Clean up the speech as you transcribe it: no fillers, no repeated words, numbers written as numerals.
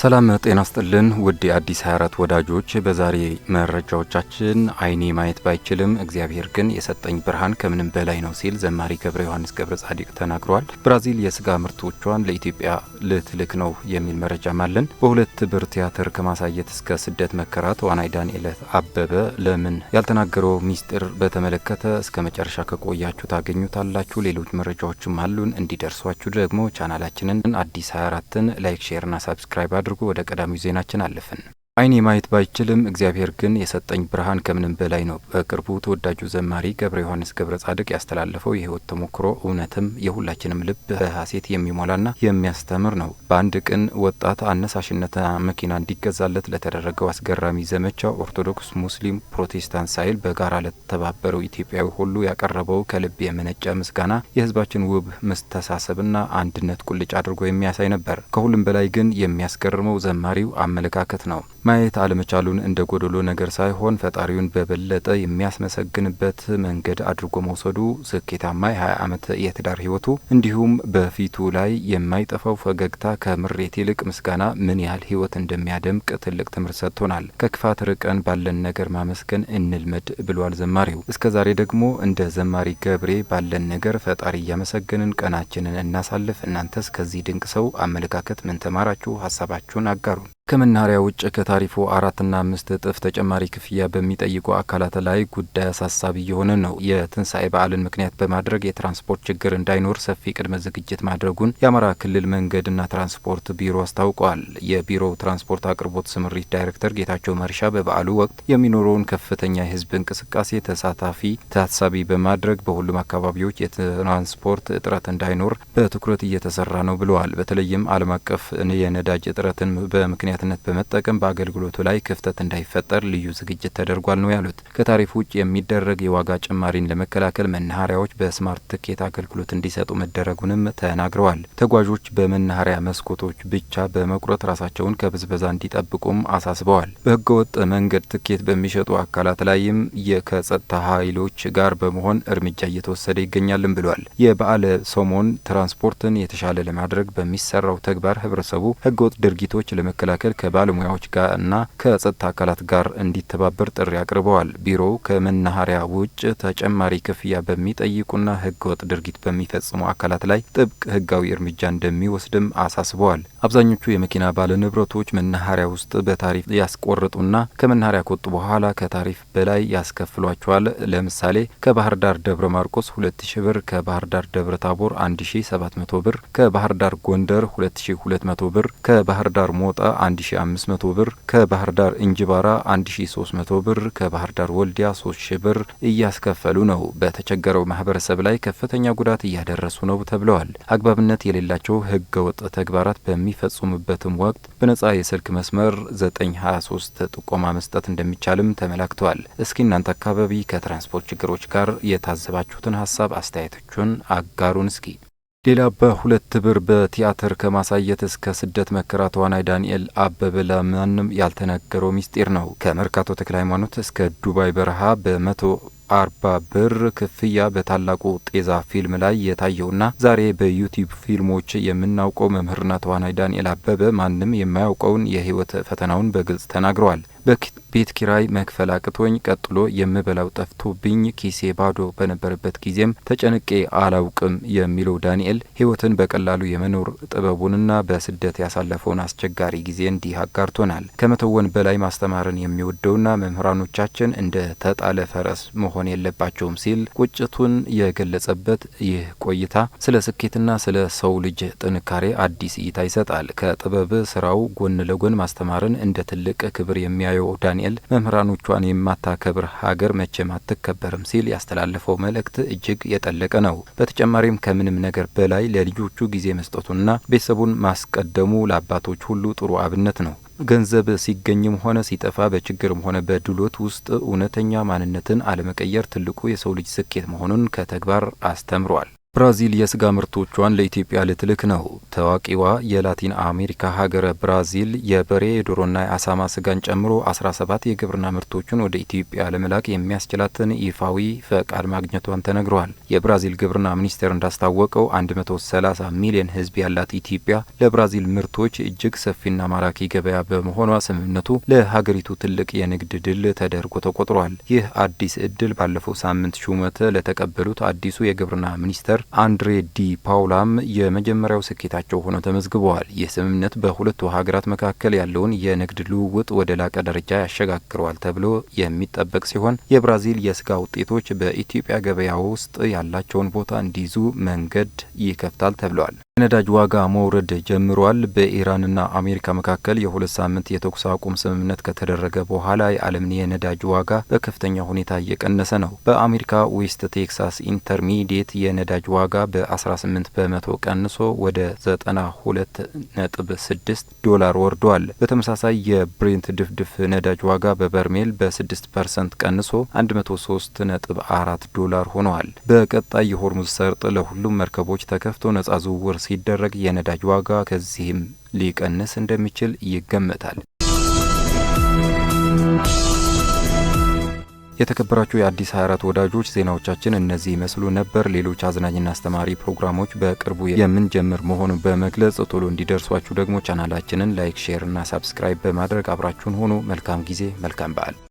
ሰላም ጤና ይስጥልን ውድ የአዲስ 24 ወዳጆች፣ በዛሬ መረጃዎቻችን አይኔ ማየት ባይችልም እግዚአብሔር ግን የሰጠኝ ብርሃን ከምንም በላይ ነው ሲል ዘማሪ ገብረ ዮሐንስ ገብረ ጻዲቅ ተናግሯል። ብራዚል የስጋ ምርቶቿን ለኢትዮጵያ ልትልክ ነው የሚል መረጃም አለን። በሁለት ብር ቲያትር ከማሳየት እስከ ስደት መከራ ተዋናይ ዳንኤል አበበ ለምን ያልተናገረው ሚስጥር በተመለከተ እስከ መጨረሻ ከቆያችሁ ታገኙታላችሁ። ሌሎች መረጃዎችም አሉን። እንዲደርሷችሁ ደግሞ ቻናላችንን አዲስ 24ን ላይክ፣ ሼርና ሰብስክራይብ አድርጎ ወደ ቀዳሚው ዜናችን አለፍን። አይኔ ማየት ባይችልም እግዚአብሔር ግን የሰጠኝ ብርሃን ከምንም በላይ ነው። በቅርቡ ተወዳጁ ዘማሪ ገብረ ዮሐንስ ገብረ ጻዲቅ ያስተላለፈው የህይወት ተሞክሮ እውነትም የሁላችንም ልብ በሐሴት የሚሞላና የሚያስተምር ነው። በአንድ ቀን ወጣት አነሳሽነት መኪና እንዲገዛለት ለተደረገው አስገራሚ ዘመቻ ኦርቶዶክስ፣ ሙስሊም፣ ፕሮቴስታንት ሳይል በጋራ ለተባበረው ኢትዮጵያዊ ሁሉ ያቀረበው ከልብ የመነጨ ምስጋና የህዝባችን ውብ መስተሳሰብና አንድነት ቁልጭ አድርጎ የሚያሳይ ነበር። ከሁሉም በላይ ግን የሚያስገርመው ዘማሪው አመለካከት ነው። ማየት አለመቻሉን እንደ ጎደሎ ነገር ሳይሆን ፈጣሪውን በበለጠ የሚያስመሰግንበት መንገድ አድርጎ መውሰዱ፣ ስኬታማ የ20 ዓመት የትዳር ህይወቱ እንዲሁም በፊቱ ላይ የማይጠፋው ፈገግታ ከምሬት ይልቅ ምስጋና ምን ያህል ህይወት እንደሚያደምቅ ትልቅ ትምህርት ሰጥቶናል። ከክፋት ርቀን ባለን ነገር ማመስገን እንልመድ ብሏል ዘማሪው። እስከ ዛሬ ደግሞ እንደ ዘማሪ ገብሬ ባለን ነገር ፈጣሪ እያመሰገንን ቀናችንን እናሳልፍ። እናንተስ ከዚህ ድንቅ ሰው አመለካከት ምን ተማራችሁ? ሀሳባችሁን አጋሩን። ከመናኸሪያ ውጭ ከታሪፉ 4 እና 5 እጥፍ ተጨማሪ ክፍያ በሚጠይቁ አካላት ላይ ጉዳይ አሳሳቢ የሆነ ነው። የትንሣኤ በዓልን ምክንያት በማድረግ የትራንስፖርት ችግር እንዳይኖር ሰፊ ቅድመ ዝግጅት ማድረጉን የአማራ ክልል መንገድና ትራንስፖርት ቢሮ አስታውቋል። የቢሮው ትራንስፖርት አቅርቦት ስምሪት ዳይሬክተር ጌታቸው መርሻ በበዓሉ ወቅት የሚኖረውን ከፍተኛ የህዝብ እንቅስቃሴ ታሳቢ በማድረግ በሁሉም አካባቢዎች የትራንስፖርት እጥረት እንዳይኖር በትኩረት እየተሰራ ነው ብለዋል። በተለይም ዓለም አቀፍ የነዳጅ እጥረትን በምክንያት በመጠቀም በአገልግሎቱ ላይ ክፍተት እንዳይፈጠር ልዩ ዝግጅት ተደርጓል ነው ያሉት። ከታሪፍ ውጭ የሚደረግ የዋጋ ጭማሪን ለመከላከል መናኸሪያዎች በስማርት ትኬት አገልግሎት እንዲሰጡ መደረጉንም ተናግረዋል። ተጓዦች በመናኸሪያ መስኮቶች ብቻ በመቁረጥ ራሳቸውን ከብዝበዛ እንዲጠብቁም አሳስበዋል። በህገወጥ መንገድ ትኬት በሚሸጡ አካላት ላይም ከጸጥታ ኃይሎች ጋር በመሆን እርምጃ እየተወሰደ ይገኛልም ብሏል። የበዓለ ሰሞን ትራንስፖርትን የተሻለ ለማድረግ በሚሰራው ተግባር ህብረተሰቡ ህገወጥ ድርጊቶች ለመከላከል ከባለሙያዎች ጋርና ከጸጥታ አካላት ጋር እንዲተባበር ጥሪ አቅርበዋል። ቢሮው ከመናኸሪያ ውጭ ተጨማሪ ክፍያ በሚጠይቁና ህገወጥ ድርጊት በሚፈጽሙ አካላት ላይ ጥብቅ ህጋዊ እርምጃ እንደሚወስድም አሳስበዋል። አብዛኞቹ የመኪና ባለንብረቶች መናኸሪያ ውስጥ በታሪፍ ያስቆርጡና ከመናኸሪያ ከወጡ በኋላ ከታሪፍ በላይ ያስከፍሏቸዋል። ለምሳሌ ከባህር ዳር ደብረ ማርቆስ 2000 ብር፣ ከባህር ዳር ደብረ ታቦር 1700 ብር፣ ከባህር ዳር ጎንደር 2200 ብር፣ ከባህር ዳር ሞጣ 1500 ብር፣ ከባህር ዳር እንጅባራ 1300 ብር፣ ከባህር ዳር ወልዲያ 3000 ብር እያስከፈሉ ነው። በተቸገረው ማህበረሰብ ላይ ከፍተኛ ጉዳት እያደረሱ ነው ተብለዋል። አግባብነት የሌላቸው ህገወጥ ተግባራት በሚፈጽሙበትም ወቅት በነጻ የስልክ መስመር 923 ጥቆማ መስጠት እንደሚቻልም ተመላክተዋል። እስኪ እናንተ አካባቢ ከትራንስፖርት ችግሮች ጋር የታዘባችሁትን ሀሳብ አስተያየቶቹን አጋሩን። እስኪ ሌላ በ2 ብር በቲያትር ከማሳየት እስከ ስደት መከራ ተዋናይ ዳንኤል አበበ ለማንም ያልተነገረው ሚስጢር ነው። ከመርካቶ ተክለ ሃይማኖት እስከ ዱባይ በረሃ በ140 ብር ክፍያ በታላቁ ጤዛ ፊልም ላይ የታየውና ዛሬ በዩቲዩብ ፊልሞች የምናውቀው መምህርና ተዋናይ ዳንኤል አበበ ማንም የማያውቀውን የህይወት ፈተናውን በግልጽ ተናግረዋል። ቤት ኪራይ መክፈል አቅቶኝ ቀጥሎ የምበላው ጠፍቶብኝ ኪሴ ባዶ በነበረበት ጊዜም ተጨንቄ አላውቅም የሚለው ዳንኤል ህይወትን በቀላሉ የመኖር ጥበቡንና በስደት ያሳለፈውን አስቸጋሪ ጊዜ እንዲህ አጋርቶናል። ከመተወን በላይ ማስተማርን የሚወደውና መምህራኖቻችን እንደ ተጣለ ፈረስ መሆን የለባቸውም ሲል ቁጭቱን የገለጸበት ይህ ቆይታ ስለ ስኬትና ስለ ሰው ልጅ ጥንካሬ አዲስ እይታ ይሰጣል። ከጥበብ ስራው ጎን ለጎን ማስተማርን እንደ ትልቅ ክብር የሚያየው ዳንኤል መምህራኖቿን የማታከብር ሀገር መቼም አትከበርም ሲል ያስተላለፈው መልእክት እጅግ የጠለቀ ነው። በተጨማሪም ከምንም ነገር በላይ ለልጆቹ ጊዜ መስጠቱና ቤተሰቡን ማስቀደሙ ለአባቶች ሁሉ ጥሩ አብነት ነው። ገንዘብ ሲገኝም ሆነ ሲጠፋ በችግርም ሆነ በድሎት ውስጥ እውነተኛ ማንነትን አለመቀየር ትልቁ የሰው ልጅ ስኬት መሆኑን ከተግባር አስተምሯል። ብራዚል የስጋ ምርቶቿን ለኢትዮጵያ ልትልክ ነው። ታዋቂዋ የላቲን አሜሪካ ሀገረ ብራዚል የበሬ የዶሮና የአሳማ ስጋን ጨምሮ 17 የግብርና ምርቶችን ወደ ኢትዮጵያ ለመላክ የሚያስችላትን ይፋዊ ፈቃድ ማግኘቷን ተነግሯል። የብራዚል ግብርና ሚኒስቴር እንዳስታወቀው 130 ሚሊዮን ሕዝብ ያላት ኢትዮጵያ ለብራዚል ምርቶች እጅግ ሰፊና ማራኪ ገበያ በመሆኗ ስምምነቱ ለሀገሪቱ ትልቅ የንግድ ድል ተደርጎ ተቆጥሯል። ይህ አዲስ እድል ባለፈው ሳምንት ሹመት ለተቀበሉት አዲሱ የግብርና ሚኒስተር አንድሬ ዲ ፓውላም የመጀመሪያው ስኬታቸው ሆነው ተመዝግበዋል። ይህ ስምምነት በሁለቱ ሀገራት መካከል ያለውን የንግድ ልውውጥ ወደ ላቀ ደረጃ ያሸጋግረዋል ተብሎ የሚጠበቅ ሲሆን የብራዚል የስጋ ውጤቶች በኢትዮጵያ ገበያ ውስጥ ያላቸውን ቦታ እንዲይዙ መንገድ ይከፍታል ተብለዋል። የነዳጅ ዋጋ መውረድ ጀምሯል። በኢራንና አሜሪካ መካከል የሁለት ሳምንት የተኩስ አቁም ስምምነት ከተደረገ በኋላ የዓለምን የነዳጅ ዋጋ በከፍተኛ ሁኔታ እየቀነሰ ነው። በአሜሪካ ዌስት ቴክሳስ ኢንተርሚዲየት የነዳጅ ዋጋ በ18 በመቶ ቀንሶ ወደ 92.6 ዶላር ወርዷል። በተመሳሳይ የብሬንት ድፍድፍ ነዳጅ ዋጋ በበርሜል በ6% ቀንሶ 103.4 ዶላር ሆኗል። በቀጣይ የሆርሙዝ ሰርጥ ለሁሉም መርከቦች ተከፍቶ ነጻ ዝውውር ሲደረግ የነዳጅ ዋጋ ከዚህም ሊቀንስ እንደሚችል ይገመታል። የተከበራችሁ የአዲስ 24 ወዳጆች ዜናዎቻችን እነዚህ ይመስሉ ነበር። ሌሎች አዝናኝና አስተማሪ ፕሮግራሞች በቅርቡ የምንጀምር መሆኑን በመግለጽ ቶሎ እንዲደርሷችሁ ደግሞ ቻናላችንን ላይክ፣ ሼር እና ሳብስክራይብ በማድረግ አብራችሁን ሆኑ። መልካም ጊዜ፣ መልካም በዓል።